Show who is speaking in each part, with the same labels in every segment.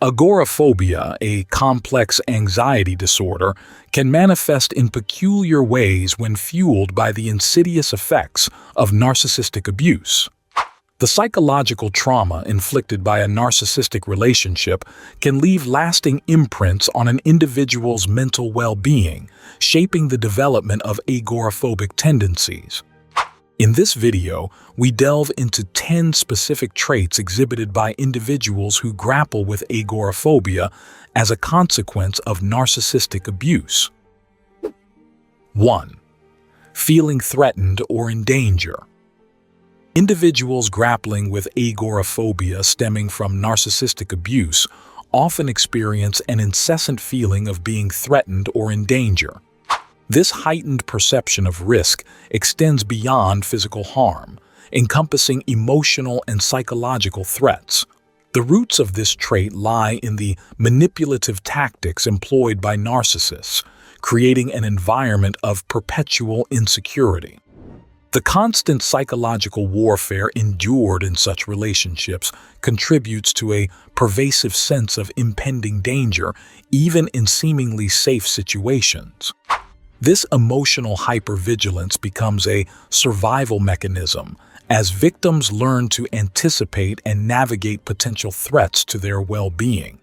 Speaker 1: Agoraphobia, a complex anxiety disorder, can manifest in peculiar ways when fueled by the insidious effects of narcissistic abuse. The psychological trauma inflicted by a narcissistic relationship can leave lasting imprints on an individual's mental well-being, shaping the development of agoraphobic tendencies. In this video, we delve into 10 specific traits exhibited by individuals who grapple with agoraphobia as a consequence of narcissistic abuse. 1. Feeling threatened or in danger. Individuals grappling with agoraphobia stemming from narcissistic abuse often experience an incessant feeling of being threatened or in danger. This heightened perception of risk extends beyond physical harm, encompassing emotional and psychological threats. The roots of this trait lie in the manipulative tactics employed by narcissists, creating an environment of perpetual insecurity. The constant psychological warfare endured in such relationships contributes to a pervasive sense of impending danger, even in seemingly safe situations. This emotional hypervigilance becomes a survival mechanism as victims learn to anticipate and navigate potential threats to their well-being.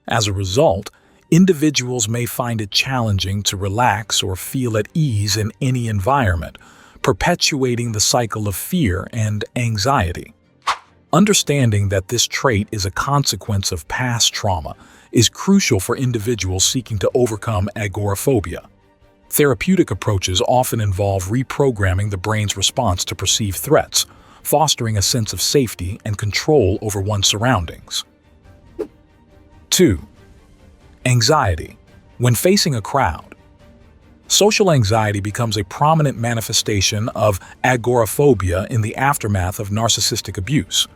Speaker 1: As a result, individuals may find it challenging to relax or feel at ease in any environment, perpetuating the cycle of fear and anxiety. Understanding that this trait is a consequence of past trauma is crucial for individuals seeking to overcome agoraphobia. Therapeutic approaches often involve reprogramming the brain's response to perceived threats, fostering a sense of safety and control over one's surroundings. 2. Anxiety. When facing a crowd. Social anxiety becomes a prominent manifestation of agoraphobia in the aftermath of narcissistic abuse.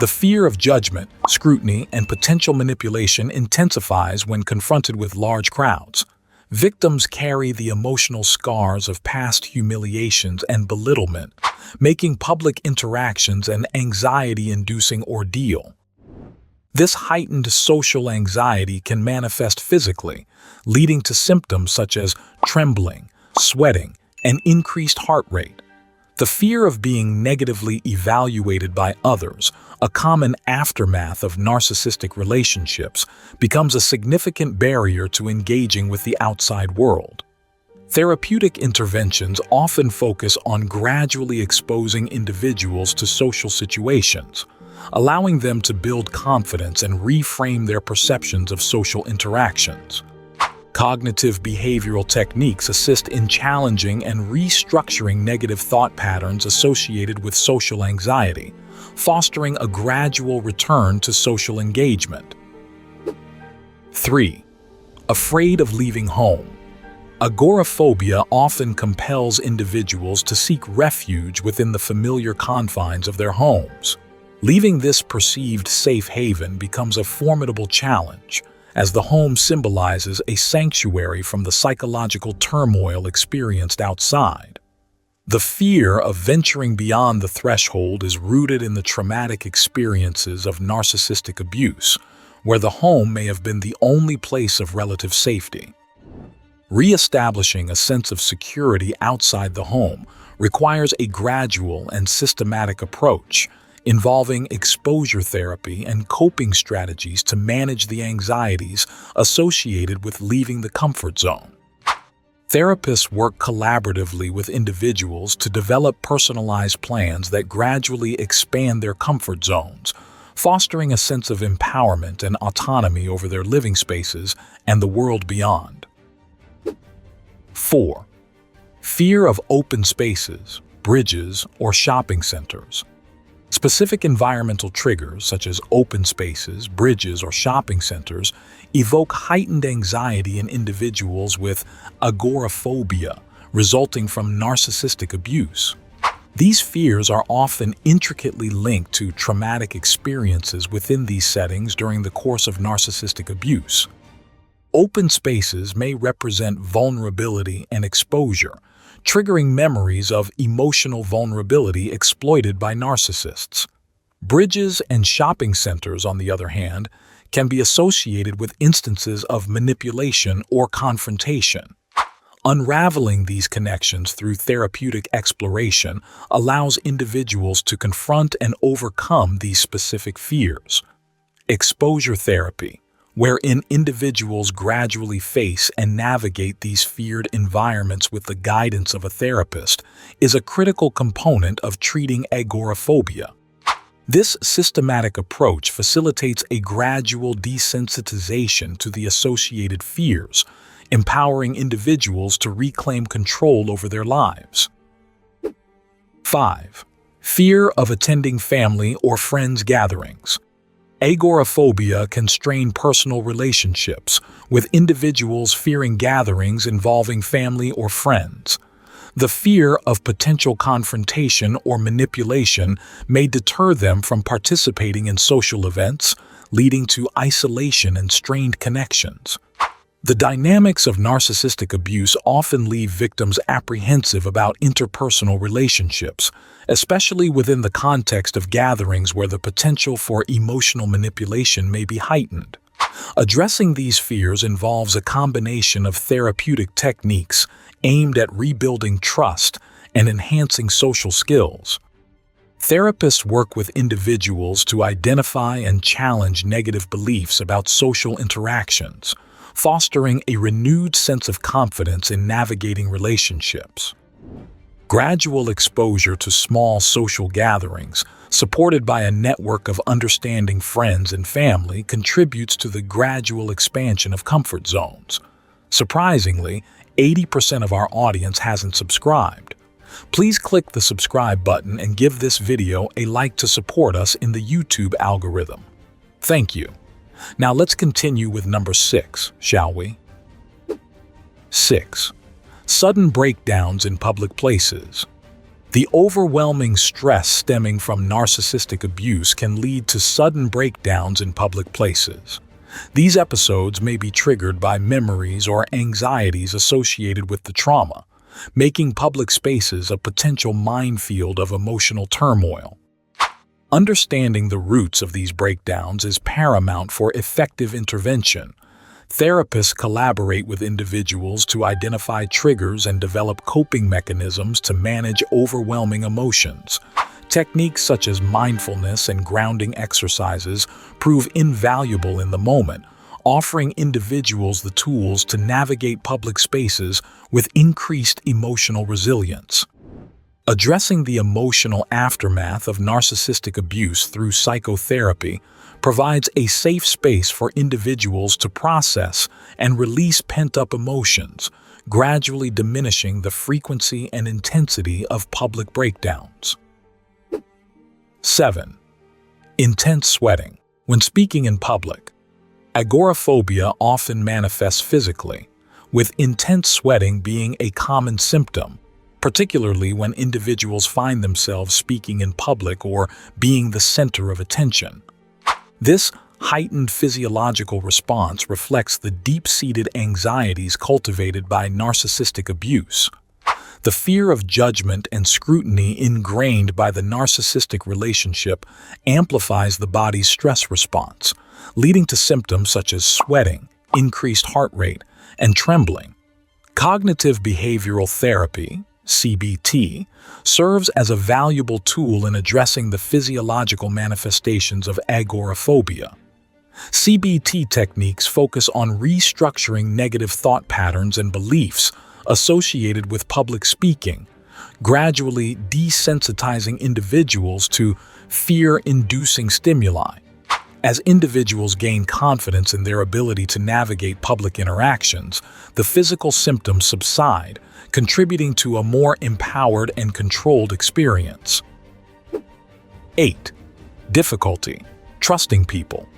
Speaker 1: The fear of judgment, scrutiny, and potential manipulation intensifies when confronted with large crowds. Victims carry the emotional scars of past humiliations and belittlement, making public interactions an anxiety-inducing ordeal. This heightened social anxiety can manifest physically, leading to symptoms such as trembling, sweating, and increased heart rate. The fear of being negatively evaluated by others, a common aftermath of narcissistic relationships, becomes a significant barrier to engaging with the outside world. Therapeutic interventions often focus on gradually exposing individuals to social situations, allowing them to build confidence and reframe their perceptions of social interactions. Cognitive behavioral techniques assist in challenging and restructuring negative thought patterns associated with social anxiety, fostering a gradual return to social engagement. 3. Afraid of leaving home. Agoraphobia often compels individuals to seek refuge within the familiar confines of their homes. Leaving this perceived safe haven becomes a formidable challenge, as the home symbolizes a sanctuary from the psychological turmoil experienced outside. The fear of venturing beyond the threshold is rooted in the traumatic experiences of narcissistic abuse, where the home may have been the only place of relative safety. Re-establishing a sense of security outside the home requires a gradual and systematic approach, involving exposure therapy and coping strategies to manage the anxieties associated with leaving the comfort zone. Therapists work collaboratively with individuals to develop personalized plans that gradually expand their comfort zones, fostering a sense of empowerment and autonomy over their living spaces and the world beyond. 4. Fear of open spaces, bridges, or shopping centers. Specific environmental triggers, such as open spaces, bridges, or shopping centers, evoke heightened anxiety in individuals with agoraphobia, resulting from narcissistic abuse. These fears are often intricately linked to traumatic experiences within these settings during the course of narcissistic abuse. Open spaces may represent vulnerability and exposure, triggering memories of emotional vulnerability exploited by narcissists. Bridges and shopping centers, on the other hand, can be associated with instances of manipulation or confrontation. Unraveling these connections through therapeutic exploration allows individuals to confront and overcome these specific fears. Exposure therapy, wherein individuals gradually face and navigate these feared environments with the guidance of a therapist, is a critical component of treating agoraphobia. This systematic approach facilitates a gradual desensitization to the associated fears, empowering individuals to reclaim control over their lives. 5. Fear of attending family or friends gatherings. Agoraphobia can strain personal relationships, with individuals fearing gatherings involving family or friends. The fear of potential confrontation or manipulation may deter them from participating in social events, leading to isolation and strained connections. The dynamics of narcissistic abuse often leave victims apprehensive about interpersonal relationships, especially within the context of gatherings where the potential for emotional manipulation may be heightened. Addressing these fears involves a combination of therapeutic techniques aimed at rebuilding trust and enhancing social skills. Therapists work with individuals to identify and challenge negative beliefs about social interactions, fostering a renewed sense of confidence in navigating relationships. Gradual exposure to small social gatherings, supported by a network of understanding friends and family, contributes to the gradual expansion of comfort zones. Surprisingly, 80% of our audience hasn't subscribed. Please click the subscribe button and give this video a like to support us in the YouTube algorithm. Thank you. Now let's continue with number 6, shall we? 6. Sudden breakdowns in public places. The overwhelming stress stemming from narcissistic abuse can lead to sudden breakdowns in public places. These episodes may be triggered by memories or anxieties associated with the trauma, making public spaces a potential minefield of emotional turmoil. Understanding the roots of these breakdowns is paramount for effective intervention. Therapists collaborate with individuals to identify triggers and develop coping mechanisms to manage overwhelming emotions. Techniques such as mindfulness and grounding exercises prove invaluable in the moment, offering individuals the tools to navigate public spaces with increased emotional resilience. Addressing the emotional aftermath of narcissistic abuse through psychotherapy provides a safe space for individuals to process and release pent-up emotions, gradually diminishing the frequency and intensity of public breakdowns. 7. Intense sweating. When speaking in public, agoraphobia often manifests physically, with intense sweating being a common symptom, particularly when individuals find themselves speaking in public or being the center of attention. This heightened physiological response reflects the deep-seated anxieties cultivated by narcissistic abuse. The fear of judgment and scrutiny ingrained by the narcissistic relationship amplifies the body's stress response, leading to symptoms such as sweating, increased heart rate, and trembling. Cognitive behavioral therapy, CBT, serves as a valuable tool in addressing the physiological manifestations of agoraphobia. CBT techniques focus on restructuring negative thought patterns and beliefs associated with public speaking, gradually desensitizing individuals to fear-inducing stimuli. As individuals gain confidence in their ability to navigate public interactions, the physical symptoms subside, contributing to a more empowered and controlled experience. 8. Difficulty trusting people.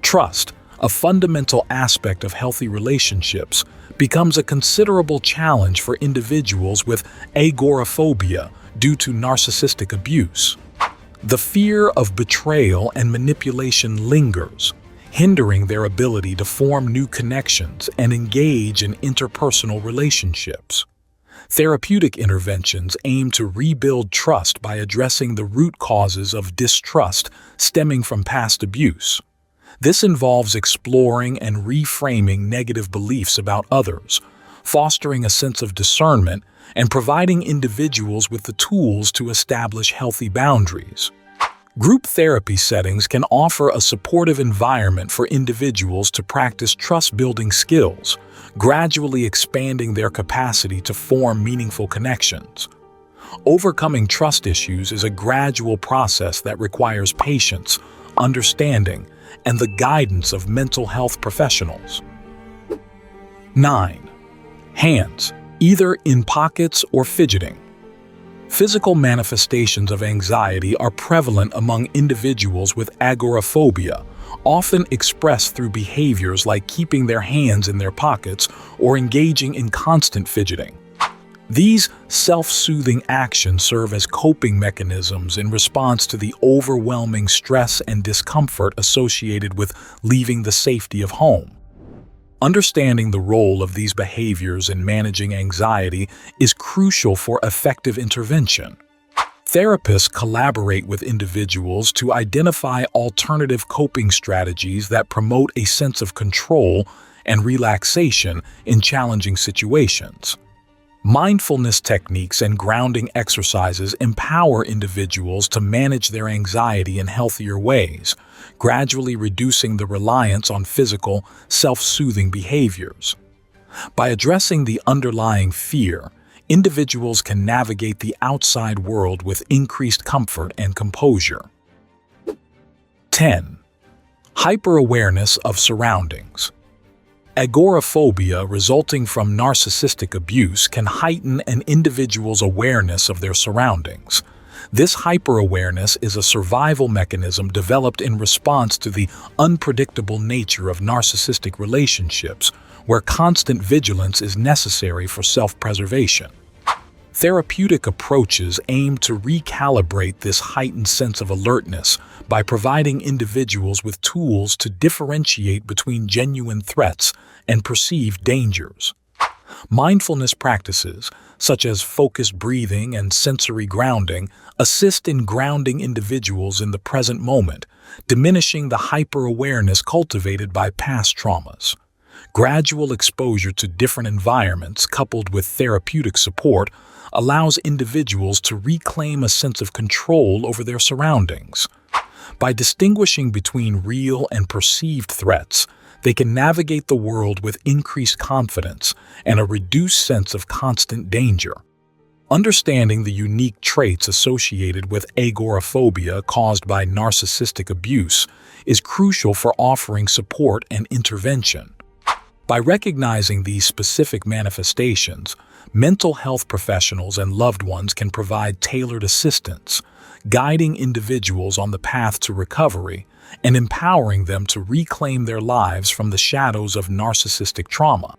Speaker 1: Trust, a fundamental aspect of healthy relationships, becomes a considerable challenge for individuals with agoraphobia due to narcissistic abuse. The fear of betrayal and manipulation lingers, hindering their ability to form new connections and engage in interpersonal relationships. Therapeutic interventions aim to rebuild trust by addressing the root causes of distrust stemming from past abuse. This involves exploring and reframing negative beliefs about others, fostering a sense of discernment, and providing individuals with the tools to establish healthy boundaries. Group therapy settings can offer a supportive environment for individuals to practice trust-building skills, gradually expanding their capacity to form meaningful connections. Overcoming trust issues is a gradual process that requires patience, understanding, and the guidance of mental health professionals. 9. Hands, either in pockets or fidgeting. Physical manifestations of anxiety are prevalent among individuals with agoraphobia, often expressed through behaviors like keeping their hands in their pockets or engaging in constant fidgeting. These self-soothing actions serve as coping mechanisms in response to the overwhelming stress and discomfort associated with leaving the safety of home. Understanding the role of these behaviors in managing anxiety is crucial for effective intervention. Therapists collaborate with individuals to identify alternative coping strategies that promote a sense of control and relaxation in challenging situations. Mindfulness techniques and grounding exercises empower individuals to manage their anxiety in healthier ways, gradually reducing the reliance on physical, self-soothing behaviors. By addressing the underlying fear, individuals can navigate the outside world with increased comfort and composure. 10. Hyper-awareness of surroundings. Agoraphobia resulting from narcissistic abuse can heighten an individual's awareness of their surroundings. This hyper-awareness is a survival mechanism developed in response to the unpredictable nature of narcissistic relationships, where constant vigilance is necessary for self-preservation. Therapeutic approaches aim to recalibrate this heightened sense of alertness by providing individuals with tools to differentiate between genuine threats and perceived dangers. Mindfulness practices, such as focused breathing and sensory grounding, assist in grounding individuals in the present moment, diminishing the hyper-awareness cultivated by past traumas. Gradual exposure to different environments, coupled with therapeutic support, allows individuals to reclaim a sense of control over their surroundings. By distinguishing between real and perceived threats, they can navigate the world with increased confidence and a reduced sense of constant danger. Understanding the unique traits associated with agoraphobia caused by narcissistic abuse is crucial for offering support and intervention. By recognizing these specific manifestations, mental health professionals and loved ones can provide tailored assistance, guiding individuals on the path to recovery and empowering them to reclaim their lives from the shadows of narcissistic trauma.